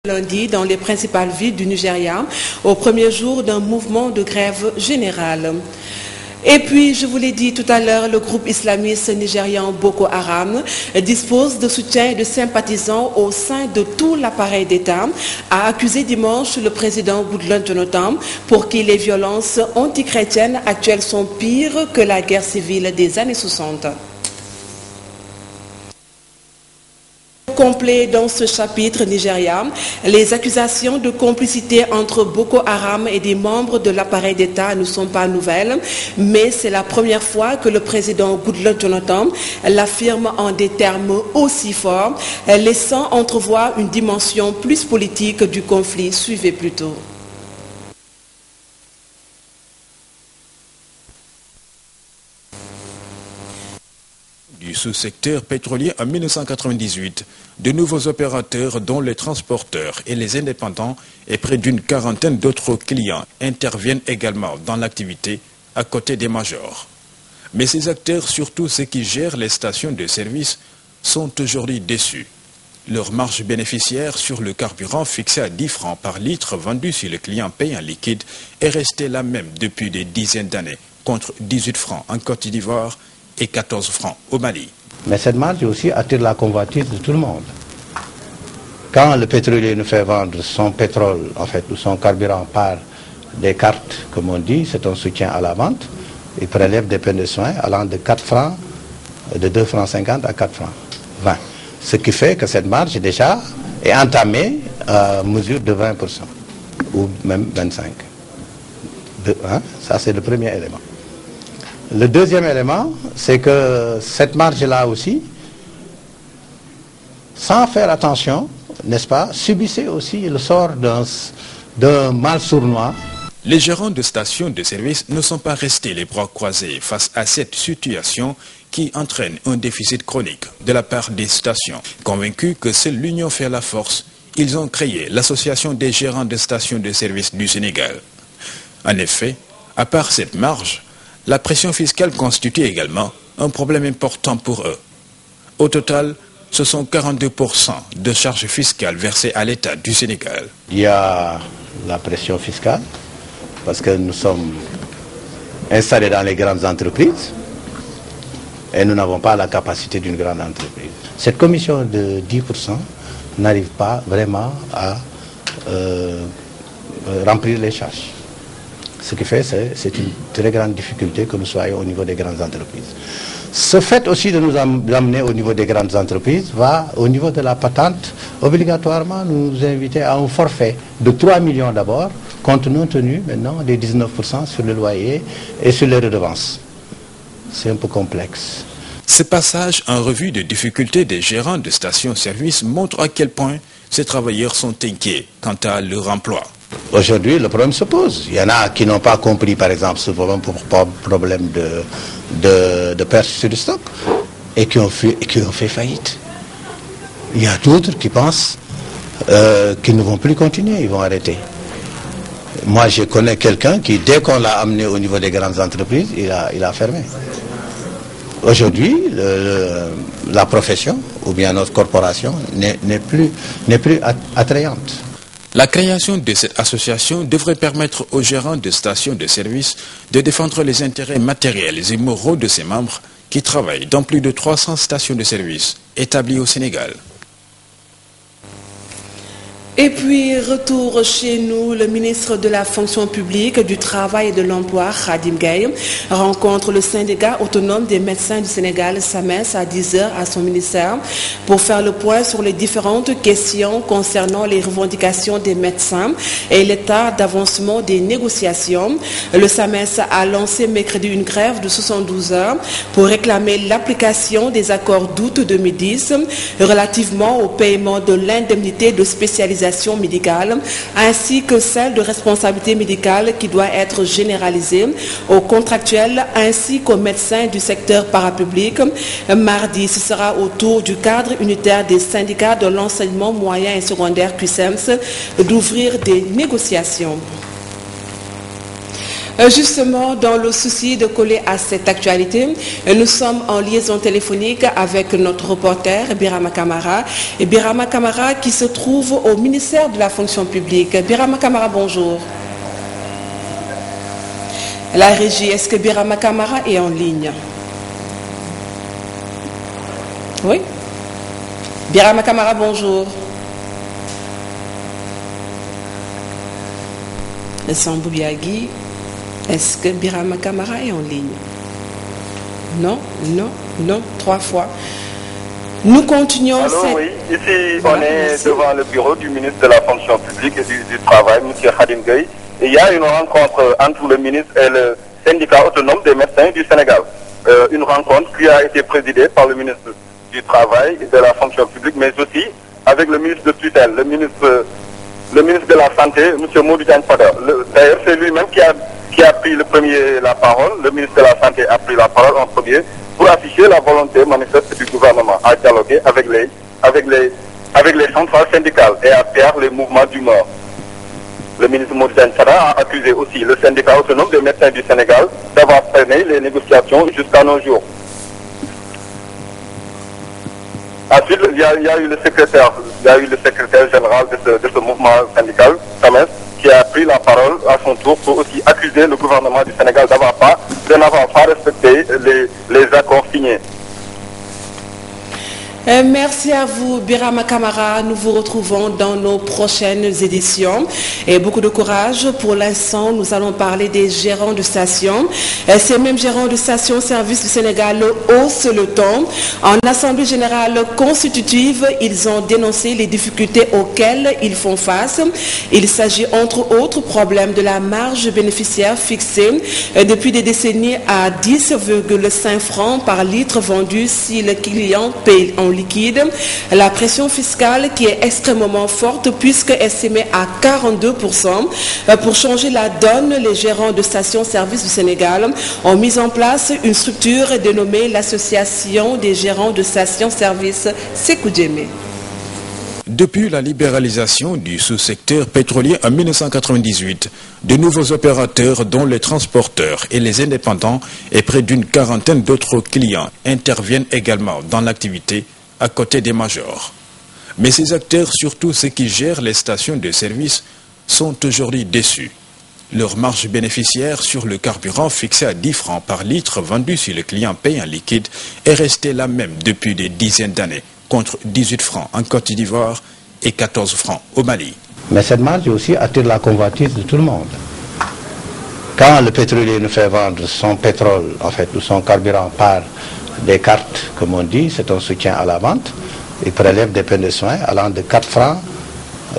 Lundi, dans les principales villes du Nigeria, au premier jour d'un mouvement de grève générale. Et puis, je vous l'ai dit tout à l'heure, le groupe islamiste nigérian Boko Haram dispose de soutien et de sympathisants au sein de tout l'appareil d'État, a accusé dimanche le président Goodluck Jonathan pour qui les violences antichrétiennes actuelles sont pires que la guerre civile des années 60. Complet dans ce chapitre Nigeria, les accusations de complicité entre Boko Haram et des membres de l'appareil d'État ne sont pas nouvelles, mais c'est la première fois que le président Goodluck Jonathan l'affirme en des termes aussi forts, laissant entrevoir une dimension plus politique du conflit. Suivez plutôt. Du sous-secteur pétrolier en 1998, de nouveaux opérateurs dont les transporteurs et les indépendants et près d'une quarantaine d'autres clients interviennent également dans l'activité à côté des majors. Mais ces acteurs, surtout ceux qui gèrent les stations de service, sont aujourd'hui déçus. Leur marge bénéficiaire sur le carburant fixé à 10 francs par litre vendu si le client paye en liquide est restée la même depuis des dizaines d'années, contre 18 francs en Côte d'Ivoire et 14 francs au Mali. Mais cette marge aussi attire la convoitise de tout le monde. Quand le pétrolier nous fait vendre son pétrole, en fait, ou son carburant par des cartes, comme on dit, c'est un soutien à la vente, il prélève des peines de soins allant de 4 francs, de 2 francs 50 à 4 francs 20. Ce qui fait que cette marge déjà est entamée à mesure de 20%, ou même 25%. Ça, c'est le premier élément. Le deuxième élément, c'est que cette marge-là aussi, sans faire attention, n'est-ce pas, subissait aussi le sort d'un mal sournois. Les gérants de stations de service ne sont pas restés les bras croisés face à cette situation qui entraîne un déficit chronique de la part des stations. Convaincus que seule l'union fait la force, ils ont créé l'Association des gérants de stations de service du Sénégal. En effet, à part cette marge, la pression fiscale constitue également un problème important pour eux. Au total, ce sont 42% de charges fiscales versées à l'État du Sénégal. Il y a la pression fiscale, parce que nous sommes installés dans les grandes entreprises et nous n'avons pas la capacité d'une grande entreprise. Cette commission de 10% n'arrive pas vraiment à remplir les charges. Ce qui fait, c'est une très grande difficulté que nous soyons au niveau des grandes entreprises. Ce fait aussi de nous amener au niveau des grandes entreprises va, au niveau de la patente, obligatoirement nous inviter à un forfait de 3 millions d'abord, compte tenu maintenant des 19% sur le loyer et sur les redevances. C'est un peu complexe. Ce passage en revue des difficultés des gérants de stations-service montre à quel point ces travailleurs sont inquiets quant à leur emploi. Aujourd'hui, le problème se pose. Il y en a qui n'ont pas compris, par exemple, ce problème de perte sur le stock et qui ont fait faillite. Il y a d'autres qui pensent qu'ils ne vont plus continuer, ils vont arrêter. Moi, je connais quelqu'un qui, dès qu'on l'a amené au niveau des grandes entreprises, il a fermé. Aujourd'hui, la profession, ou bien notre corporation, n'est plus attrayante. La création de cette association devrait permettre aux gérants de stations de service de défendre les intérêts matériels et moraux de ses membres qui travaillent dans plus de 300 stations de service établies au Sénégal. Et puis, retour chez nous, le ministre de la fonction publique, du travail et de l'emploi, Khadim Gaye, rencontre le syndicat autonome des médecins du Sénégal, SAMES, à 10h à son ministère pour faire le point sur les différentes questions concernant les revendications des médecins et l'état d'avancement des négociations. Le SAMES a lancé mercredi une grève de 72 heures pour réclamer l'application des accords d'août 2010 relativement au paiement de l'indemnité de spécialisation médicale ainsi que celle de responsabilité médicale qui doit être généralisée aux contractuels ainsi qu'aux médecins du secteur parapublic. Mardi, ce sera au tour du cadre unitaire des syndicats de l'enseignement moyen et secondaire QSEMS d'ouvrir des négociations. Justement, dans le souci de coller à cette actualité, nous sommes en liaison téléphonique avec notre reporter Birama Kamara. Et Birama Kamara qui se trouve au ministère de la fonction publique. Birama Kamara, bonjour. La régie, est-ce que Birama Kamara est en ligne? Oui. Birama Kamara, bonjour. Sambou Biagui. Est-ce que Birama Kamara est en ligne? Non, non, non, 3 fois. Nous continuons. Allô, oui. Ici, voilà, on est merci. Devant le bureau du ministre de la fonction publique et du travail, M. Khadim Gueye. Et il y a une rencontre entre le ministre et le syndicat autonome des médecins du Sénégal. Une rencontre qui a été présidée par le ministre du travail et de la fonction publique, mais aussi avec le ministre de tutelle, le ministre de la Santé, M. Modou Diagne Fada. D'ailleurs, c'est lui-même qui a pris la parole. Le ministre de la Santé a pris la parole en premier pour afficher la volonté manifeste du gouvernement à dialoguer avec les centrales syndicales et à taire les mouvements d'humeur. Le ministre Modou Diagne Fada a accusé aussi le syndicat autonome des médecins du Sénégal d'avoir freiné les négociations jusqu'à nos jours. Ensuite, il y a eu le secrétaire général de ce mouvement syndical, SAMES, qui a pris la parole à son tour pour aussi accuser le gouvernement du Sénégal de n'avoir pas respecté les accords signés. Merci à vous, Birama Kamara. Nous vous retrouvons dans nos prochaines éditions. Et beaucoup de courage. Pour l'instant, nous allons parler des gérants de stations. Ces mêmes gérants de stations-service du Sénégal haussent le ton. En Assemblée générale constitutive, ils ont dénoncé les difficultés auxquelles ils font face. Il s'agit entre autres problèmes de la marge bénéficiaire fixée depuis des décennies à 10,5 francs par litre vendu si le client paye en liquide, la pression fiscale qui est extrêmement forte puisque estimée à 42%. Pour changer la donne, les gérants de stations-service du Sénégal ont mis en place une structure dénommée l'Association des gérants de stations-service Sékou Djemé. Depuis la libéralisation du sous-secteur pétrolier en 1998, de nouveaux opérateurs dont les transporteurs et les indépendants et près d'une quarantaine d'autres clients interviennent également dans l'activité à côté des majors. Mais ces acteurs, surtout ceux qui gèrent les stations de service, sont aujourd'hui déçus. Leur marge bénéficiaire sur le carburant fixé à 10 francs par litre vendu si le client paye en liquide est restée la même depuis des dizaines d'années, contre 18 francs en Côte d'Ivoire et 14 francs au Mali. Mais cette marge aussi attire la convoitise de tout le monde. Quand le pétrolier nous fait vendre son pétrole, en fait, ou son carburant par des cartes, comme on dit, c'est un soutien à la vente, il prélève des peines de soins allant de 4 francs,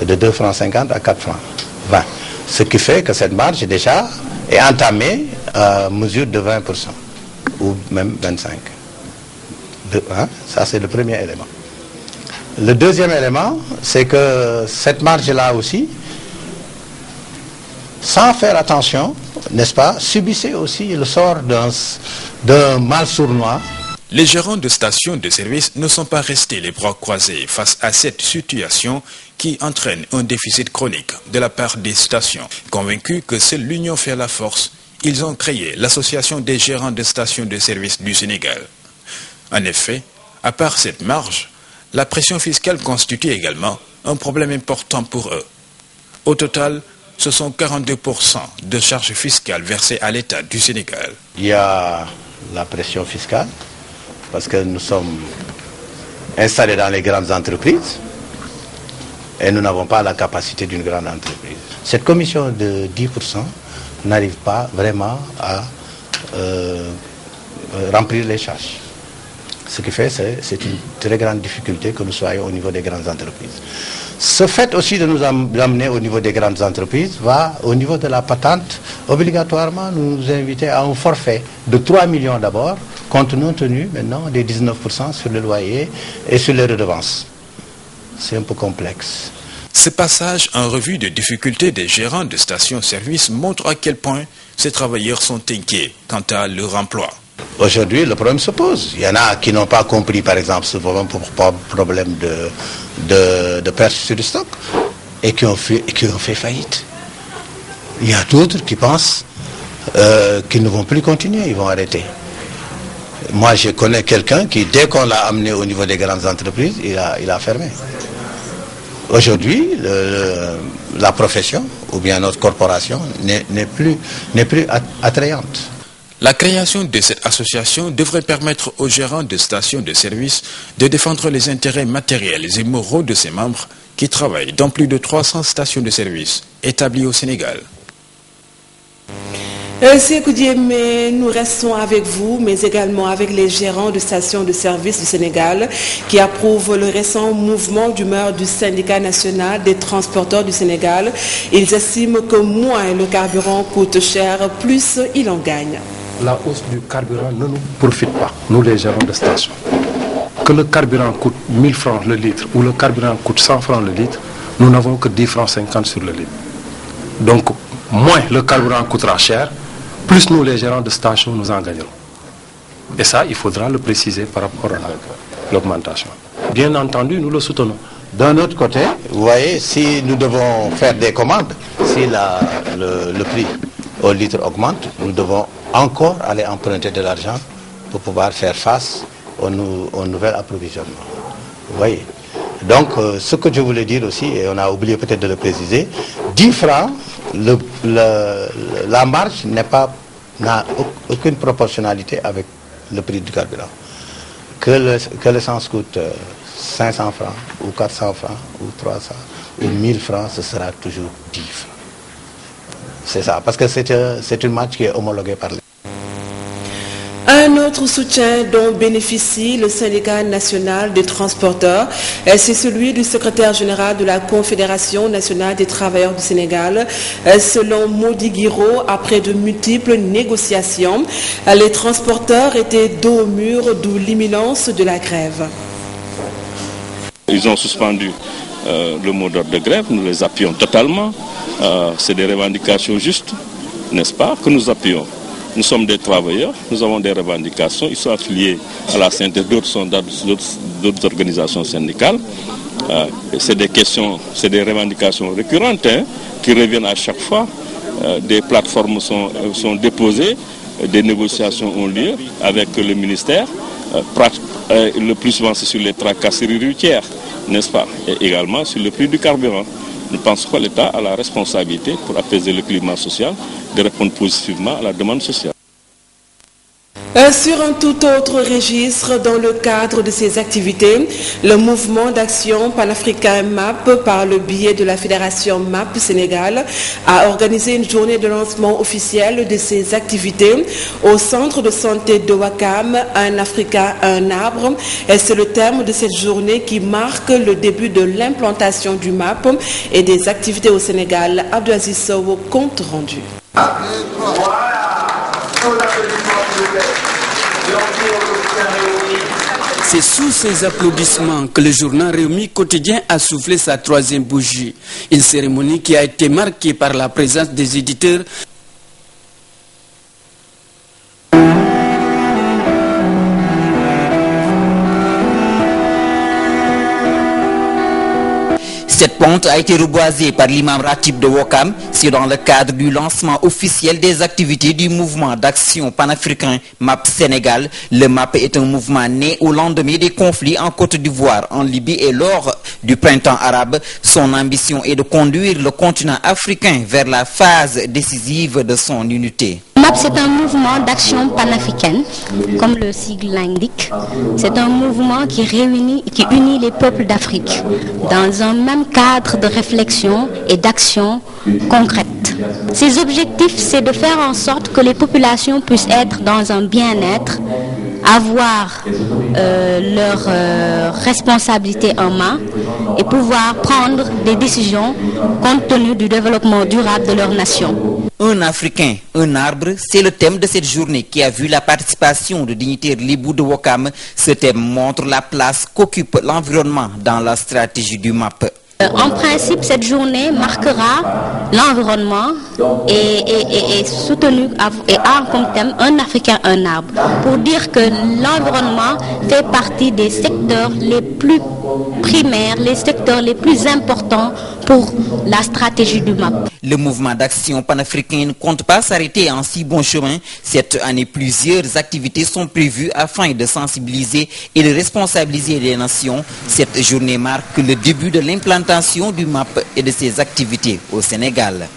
de 2 francs 50 à 4 francs 20. Ce qui fait que cette marge déjà est entamée à mesure de 20%, ou même 25%. Ça, c'est le premier élément. Le deuxième élément, c'est que cette marge-là aussi, sans faire attention, n'est-ce pas, subissait aussi le sort d'un mal sournois. Les gérants de stations de service ne sont pas restés les bras croisés face à cette situation qui entraîne un déficit chronique de la part des stations. Convaincus que seule l'union fait la force, ils ont créé l'Association des gérants de stations de service du Sénégal. En effet, à part cette marge, la pression fiscale constitue également un problème important pour eux. Au total, ce sont 42% de charges fiscales versées à l'État du Sénégal. Il y a la pression fiscale, parce que nous sommes installés dans les grandes entreprises et nous n'avons pas la capacité d'une grande entreprise. Cette commission de 10% n'arrive pas vraiment à remplir les charges. Ce qui fait, c'est une très grande difficulté que nous soyons au niveau des grandes entreprises. Ce fait aussi de nous amener au niveau des grandes entreprises va, au niveau de la patente, obligatoirement nous inviter à un forfait de 3 millions d'abord, compte tenu maintenant des 19% sur le loyer et sur les redevances. C'est un peu complexe. Ce passage en revue des difficultés des gérants de stations-service montre à quel point ces travailleurs sont inquiets quant à leur emploi. Aujourd'hui, le problème se pose. Il y en a qui n'ont pas compris, par exemple, ce problème de perte sur le stock et qui ont fait faillite. Il y a d'autres qui pensent qui ne vont plus continuer, ils vont arrêter. Moi, je connais quelqu'un qui, dès qu'on l'a amené au niveau des grandes entreprises, il a fermé. Aujourd'hui, la profession, ou bien notre corporation, n'est plus attrayante. La création de cette association devrait permettre aux gérants de stations de service de défendre les intérêts matériels et moraux de ses membres qui travaillent dans plus de 300 stations de service établies au Sénégal. Sékou Diémé, nous restons avec vous, mais également avec les gérants de stations de service du Sénégal qui approuvent le récent mouvement d'humeur du syndicat national des transporteurs du Sénégal. Ils estiment que moins le carburant coûte cher, plus il en gagne. La hausse du carburant ne nous profite pas, nous les gérants de station. Que le carburant coûte 1000 francs le litre ou le carburant coûte 100 francs le litre, nous n'avons que 10 francs 50 sur le litre. Donc, moins le carburant coûtera cher, plus nous les gérants de station nous en gagnerons. Et ça, il faudra le préciser par rapport à l'augmentation. Bien entendu, nous le soutenons. D'un autre côté, vous voyez, si nous devons faire des commandes, si le prix au litre augmente, nous devons encore aller emprunter de l'argent pour pouvoir faire face au nouvel approvisionnement. Vous voyez. Donc, ce que je voulais dire aussi, et on a oublié peut-être de le préciser, 10 francs, la marge n'a aucune proportionnalité avec le prix du carburant. Que l'essence coûte 500 francs, ou 400 francs, ou 300, ou 1000 francs, ce sera toujours 10 francs. C'est ça, parce que c'est une marge qui est homologuée par les... Un autre soutien dont bénéficie le syndicat national des transporteurs, c'est celui du secrétaire général de la Confédération nationale des travailleurs du Sénégal. Selon Modi Guiro, après de multiples négociations, les transporteurs étaient dos au mur, d'où l'imminence de la grève. Ils ont suspendu le mot d'ordre de grève, nous les appuyons totalement. C'est des revendications justes, n'est-ce pas, que nous appuyons. Nous sommes des travailleurs, nous avons des revendications, ils sont affiliés à la CNT, d'autres sont d'autres organisations syndicales. C'est des questions, c'est des revendications récurrentes qui reviennent à chaque fois. Des plateformes sont déposées, des négociations ont lieu avec le ministère. Le plus souvent c'est sur les tracasseries routières, n'est-ce pas, et également sur le prix du carburant. Nous pensons que l'État a la responsabilité pour apaiser le climat social de répondre positivement à la demande sociale. Sur un tout autre registre, dans le cadre de ses activités, le mouvement d'action panafricain MAP, par le biais de la Fédération MAP Sénégal, a organisé une journée de lancement officiel de ses activités au centre de santé de Ouakam, un Africain, un arbre. C'est le terme de cette journée qui marque le début de l'implantation du MAP et des activités au Sénégal. Abdelaziz Sow, compte rendu. C'est sous ces applaudissements que le journal Réumi Quotidien a soufflé sa troisième bougie. Une cérémonie qui a été marquée par la présence des éditeurs. Cette ponte a été reboisée par l'imam Ratib de Ouakam. C'est dans le cadre du lancement officiel des activités du mouvement d'action panafricain MAP Sénégal. Le MAP est un mouvement né au lendemain des conflits en Côte d'Ivoire, en Libye et lors du printemps arabe. Son ambition est de conduire le continent africain vers la phase décisive de son unité. MAP, c'est un mouvement d'action panafricaine, comme le sigle l'indique. C'est un mouvement qui unit les peuples d'Afrique dans un même cadre de réflexion et d'action concrète. Ses objectifs, c'est de faire en sorte que les populations puissent être dans un bien-être, avoir leurs responsabilités en main et pouvoir prendre des décisions compte tenu du développement durable de leur nation. Un Africain, un arbre, c'est le thème de cette journée qui a vu la participation de dignitaires Libou de Ouakam. Ce thème montre la place qu'occupe l'environnement dans la stratégie du MAP. En principe, cette journée marquera l'environnement et soutenu et a comme thème un Africain, un arbre, pour dire que l'environnement fait partie des secteurs les plus primaires, les secteurs les plus importants pour la stratégie du MAP. Le mouvement d'action panafricain ne compte pas s'arrêter en si bon chemin. Cette année, plusieurs activités sont prévues afin de sensibiliser et de responsabiliser les nations. Cette journée marque le début de l'implantation du MAP et de ses activités au Sénégal.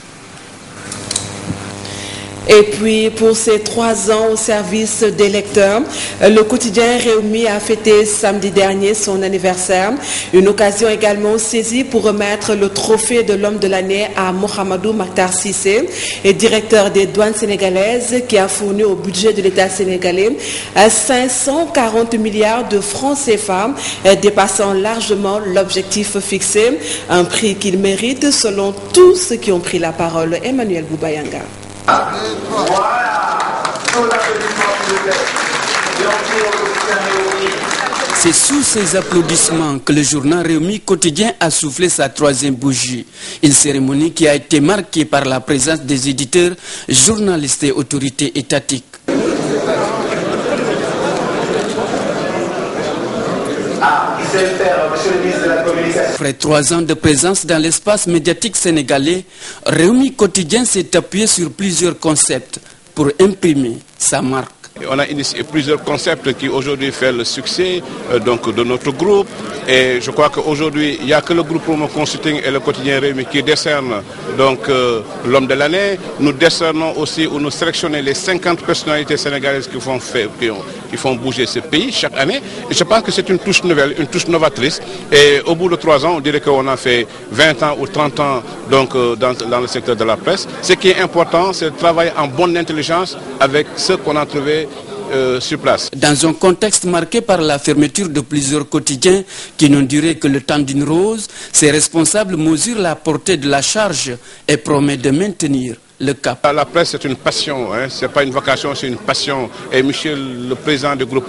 Et puis, pour ses 3 ans au service des lecteurs, le quotidien Réumi a fêté samedi dernier son anniversaire. Une occasion également saisie pour remettre le trophée de l'homme de l'année à Mohamedou Makhtar Cissé, directeur des douanes sénégalaises, qui a fourni au budget de l'État sénégalais 540 milliards de francs CFA, dépassant largement l'objectif fixé. Un prix qu'il mérite selon tous ceux qui ont pris la parole. Emmanuel Boubayanga. C'est sous ces applaudissements que le journal Réumi quotidien a soufflé sa 3e bougie. Une cérémonie qui a été marquée par la présence des éditeurs, journalistes et autorités étatiques. Après 3 ans de présence dans l'espace médiatique sénégalais, Réumi quotidien s'est appuyé sur plusieurs concepts pour imprimer sa marque. On a initié plusieurs concepts qui aujourd'hui font le succès de notre groupe. Et je crois qu'aujourd'hui, il n'y a que le groupe Promo Consulting et le quotidien Réumi qui décernent l'homme de l'année. Nous décernons aussi ou nous sélectionnons les 50 personnalités sénégalaises qui font bouger ce pays chaque année. Et je pense que c'est une touche nouvelle, une touche novatrice. Et au bout de 3 ans, on dirait qu'on a fait 20 ans ou 30 ans dans le secteur de la presse. Ce qui est important, c'est de travailler en bonne intelligence avec ceux qu'on a trouvés sur place. Dans un contexte marqué par la fermeture de plusieurs quotidiens qui n'ont duré que le temps d'une rose, ces responsables mesurent la portée de la charge et promettent de maintenir le cap. La presse, c'est une passion, ce n'est pas une vocation, c'est une passion. Et Michel, le président du groupe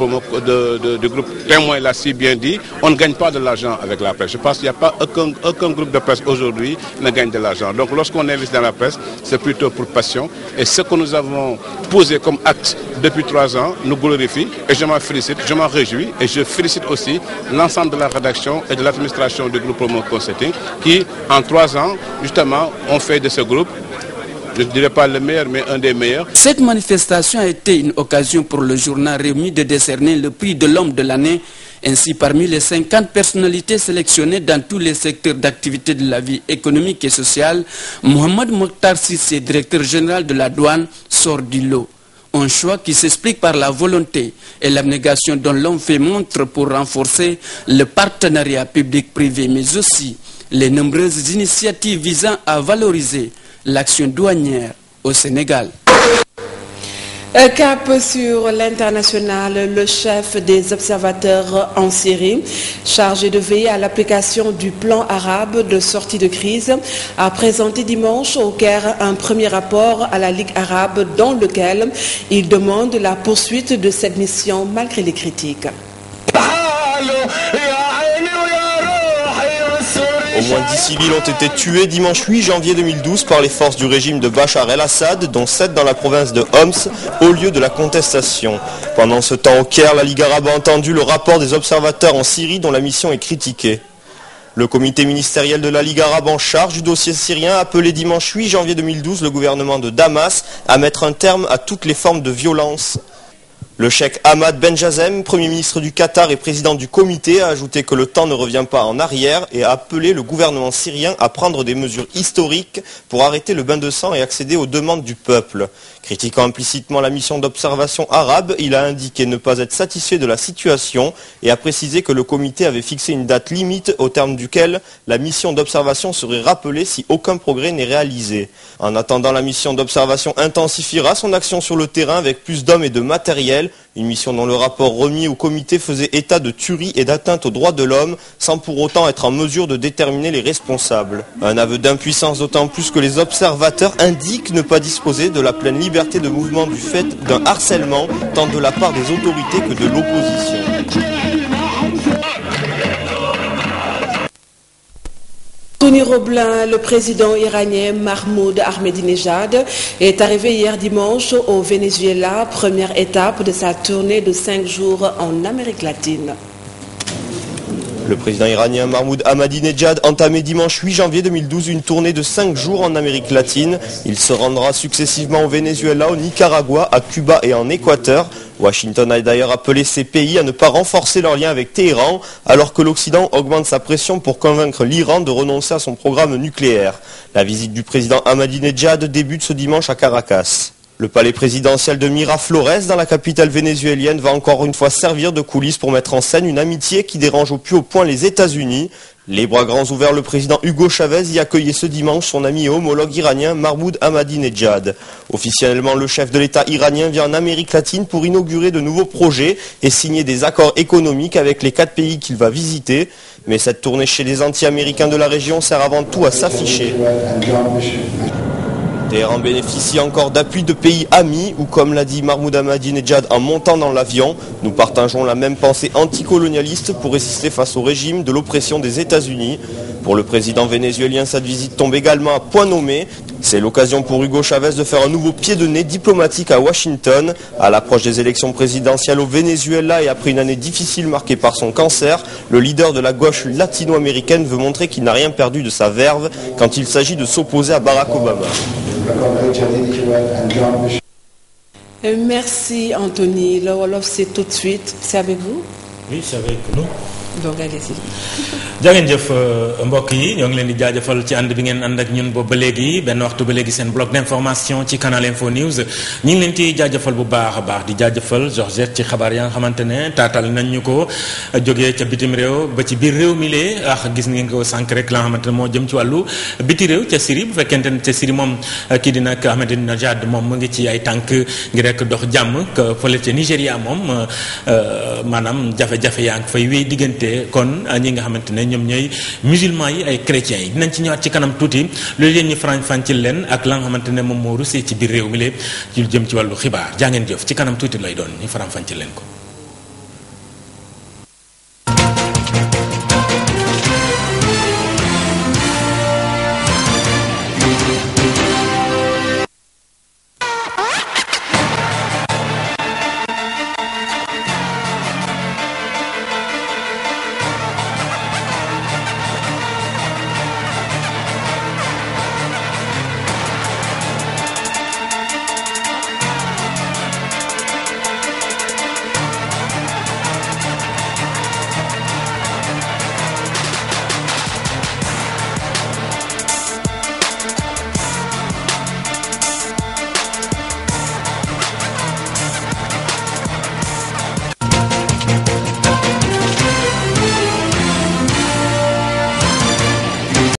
Témoin, l'a si bien dit, on ne gagne pas de l'argent avec la presse. Je pense qu'il n'y a pas aucun groupe de presse aujourd'hui qui ne gagne de l'argent. Donc lorsqu'on investit dans la presse, c'est plutôt pour passion. Et ce que nous avons posé comme acte depuis 3 ans nous glorifie. Et je m'en félicite, je m'en réjouis. Et je félicite aussi l'ensemble de la rédaction et de l'administration du groupe Promo Consulting qui, en 3 ans, justement, ont fait de ce groupe, je ne dirais pas le meilleur, mais un des meilleurs. Cette manifestation a été une occasion pour le journal Réumi de décerner le prix de l'homme de l'année. Ainsi, parmi les 50 personnalités sélectionnées dans tous les secteurs d'activité de la vie économique et sociale, Mohamedou Makhtar Cissé, directeur général de la douane, sort du lot. Un choix qui s'explique par la volonté et l'abnégation dont l'homme fait montre pour renforcer le partenariat public-privé, mais aussi les nombreuses initiatives visant à valoriser l'action douanière au Sénégal. Cap sur l'international, le chef des observateurs en Syrie, chargé de veiller à l'application du plan arabe de sortie de crise, a présenté dimanche au Caire un premier rapport à la Ligue arabe dans lequel il demande la poursuite de cette mission malgré les critiques. Au moins 10 civils ont été tués dimanche 8 janvier 2012 par les forces du régime de Bachar el-Assad, dont 7 dans la province de Homs, au lieu de la contestation. Pendant ce temps au Caire, la Ligue arabe a entendu le rapport des observateurs en Syrie dont la mission est critiquée. Le comité ministériel de la Ligue arabe en charge du dossier syrien a appelé dimanche 8 janvier 2012 le gouvernement de Damas à mettre un terme à toutes les formes de violence. Le cheikh Ahmad Ben Jazem, Premier ministre du Qatar et président du comité, a ajouté que le temps ne revient pas en arrière et a appelé le gouvernement syrien à prendre des mesures historiques pour arrêter le bain de sang et accéder aux demandes du peuple. Critiquant implicitement la mission d'observation arabe, il a indiqué ne pas être satisfait de la situation et a précisé que le comité avait fixé une date limite au terme duquel la mission d'observation serait rappelée si aucun progrès n'est réalisé. En attendant, la mission d'observation intensifiera son action sur le terrain avec plus d'hommes et de matériel, une mission dont le rapport remis au comité faisait état de tueries et d'atteintes aux droits de l'homme sans pour autant être en mesure de déterminer les responsables. Un aveu d'impuissance d'autant plus que les observateurs indiquent ne pas disposer de la pleine liberté de mouvement du fait d'un harcèlement tant de la part des autorités que de l'opposition. Tony Roblin, le président iranien Mahmoud Ahmadinejad, est arrivé hier dimanche au Venezuela, première étape de sa tournée de 5 jours en Amérique latine. Le président iranien Mahmoud Ahmadinejad entamait dimanche 8 janvier 2012 une tournée de 5 jours en Amérique latine. Il se rendra successivement au Venezuela, au Nicaragua, à Cuba et en Équateur. Washington a d'ailleurs appelé ces pays à ne pas renforcer leurs liens avec Téhéran, alors que l'Occident augmente sa pression pour convaincre l'Iran de renoncer à son programme nucléaire. La visite du président Ahmadinejad débute ce dimanche à Caracas. Le palais présidentiel de Miraflores, dans la capitale vénézuélienne, va encore une fois servir de coulisses pour mettre en scène une amitié qui dérange au plus haut point les États-Unis. Les bras grands ouverts, le président Hugo Chavez y accueillait ce dimanche son ami et homologue iranien Mahmoud Ahmadinejad. Officiellement, le chef de l'État iranien vient en Amérique latine pour inaugurer de nouveaux projets et signer des accords économiques avec les 4 pays qu'il va visiter. Mais cette tournée chez les anti-américains de la région sert avant tout à s'afficher. Téhéran bénéficie encore d'appui de pays amis où, comme l'a dit Mahmoud Ahmadinejad en montant dans l'avion, nous partageons la même pensée anticolonialiste pour résister face au régime de l'oppression des États-Unis. Pour le président vénézuélien, cette visite tombe également à point nommé. C'est l'occasion pour Hugo Chavez de faire un nouveau pied de nez diplomatique à Washington. À l'approche des élections présidentielles au Venezuela et après une année difficile marquée par son cancer, le leader de la gauche latino-américaine veut montrer qu'il n'a rien perdu de sa verve quand il s'agit de s'opposer à Barack Obama. Merci Anthony. Le Wolof, c'est tout de suite. C'est avec vous? Oui, c'est avec nous. Donc allez-y. jangeen jëf mbokk yi ñoo ngi leen di jaajëfal ci ànd bi ngeen ànd ak ñun boobu ba léegi benn waxtu ba léegi seen bloc d'information ci Canal Info News ñu ngi leen ci jaajëfal bu baax a baax di jaajëfal Georgette ci xabaar ya nga xamante ne taatal nañ ñu ko jógee ca bitim réew ba ci biir réew mi lee gis ngeen ko sànq rek la nga xamante ne moo jëm ci wàllu biti réew ca Syrie bu fekkente ne ca Syrie moom kii di nag Ahmadinejad moom mu ngi ci ay tànk ngir rek dox jàmm que fële ca Nigéria moom maanaam jafe-jafe yaa ngi fay wéy diggante kon ñi nga xamante ne ñoom ñooy musulmans yi ay chrétiens yi dinañ ci ñëwaat ci kanam tuuti loolu leen ñu faram-fàcceel leen ak la nga xamante ne moom moo rusee ci biir réew mi lee ci lu jëm ci wàllu xibaar jaa ngeen jëf ci kanam tuuti lay doon ñu faram-fàcceel leen ko.